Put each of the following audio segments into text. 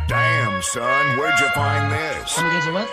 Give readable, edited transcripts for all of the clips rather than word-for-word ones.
Damn, son, where'd you find this? Kan ik wat?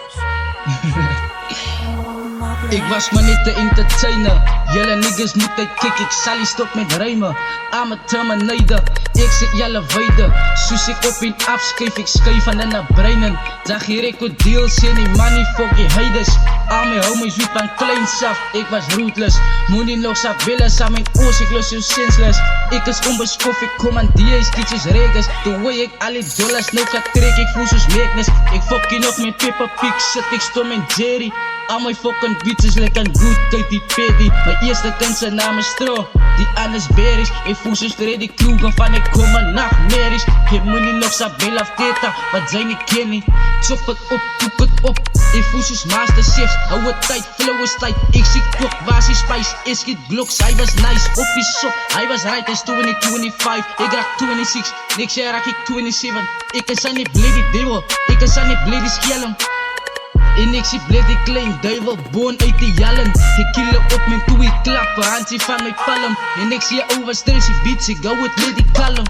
Ik was maar niet te entertainer. Jullie niggas moeten kick, ik zal niet stop met rijmen. I'm a terminator, ik zit jelle weide. Soos ik op in afskuif, ik skuif van in naar breinen. Zag hier ik wat deals in die money, fuck die haters. Al mijn homies wiep aan klein saf, ik was rootless. Moenie nog sa willen, sa mijn oors, ik lus jou senseless. Ik is onbeskof, ik commandeer, stitches regels. The way ik al die dollars nou ga trek, ik voel soos meekness. Ik fucking op mijn Peppa Pig, shit, ik stom in Jerry. Al my fucking bitches like een good Katy Perry. Mijn eerste kind zijn naam is Stro, die anders berries. Ik voel soos Freddy Krueger van ik kom mijn nachtmerries. Je moet niet nog sa bel of teta, wat zijn ik ken niet. Chop het op, koek het op. Ik voel soos master chefs, hou het tight, flow is tight. Ik zie klok, waar is spice, is get glocks. Hij was nice, op die sop, hij was right, is 2025. Ik raak 26, niks jaar raak ik 27. Ik is aan die bloody devil, ik is aan die bloody skelm. En ik zie bloody klein duivel, boon uit de jallen. Ik kill op mijn toe, ik klap, handje van mijn palm. En ik zie je overstress, je beats, ik hou het lady kalm.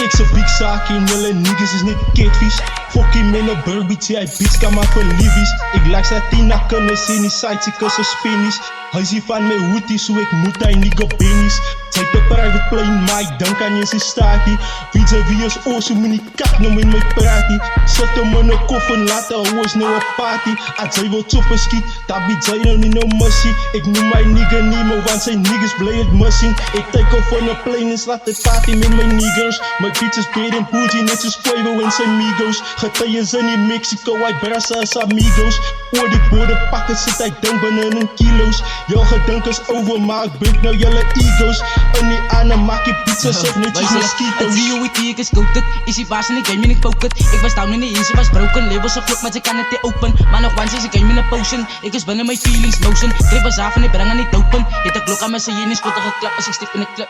Ik zo big zaken en jullie niggas is niet catfish. Fucking man op burbeach, hij bitch kan maar voor liefies. Ik lag dat Tina kunnen zien, die sites, ik is zo spinnies. Hij ziet van mijn hoodies, hoe ik moet hij niet op bennies. Zij de private plane, maar ik denk aan je zijn staakie. Wie is oor, zo moet niet kak nog in mijn praatje. Zet hem in een koffer, laat hoes nou een party. Als zij wil choppen schiet, dat biedt zij nog niet no mussie. Ik noem mijn nigga niet meer, want zijn niggas blij het mussing. Ik take off van een plane en slaat de party met mijn niggers. Mijn bitches beer en booty, net zoals Quavo en zijn migos. Getuigen zijn in Mexico, hij brassa als amigos. Oor die borden pakken, zit hij denk binnen een kilo's. Jouw gedanken is over, maar ik breek nou jullie egos. En die aan maak je pizzas of netjes mosquito's. Het zie hoe ik is coated, is die baas in de game en ik poke het. Ik was down in de easy, was broken, labels op vlog, maar ze kan het niet open. Maar nog once is ik game in een potion, ik is binnen mijn feelings motion. Trip was af en ik breng aan niet open. Hit de klok aan mijn zijin, is pottige klap als ik stip in de club.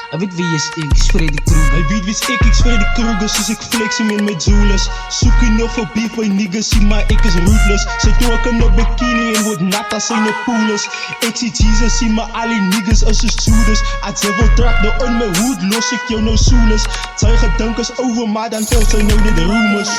Hij weet wie is ik, is Freddy Krueger. Hij weet wie is ik Freddy Krueger, dus ik flex hem in mijn jewelers. Zoek je nog voor beef, voor niggas zie maar ik is ruthless. Zij doen ook een bikini en wordt nat als zijn poolers. Ik zie Jesus, zie maar al die niggas als een Judas. Als ze wil trap door in mijn hoed, los ik jou nou soelers. Zijn gedankens over, maar dan telt zij nou de rumors.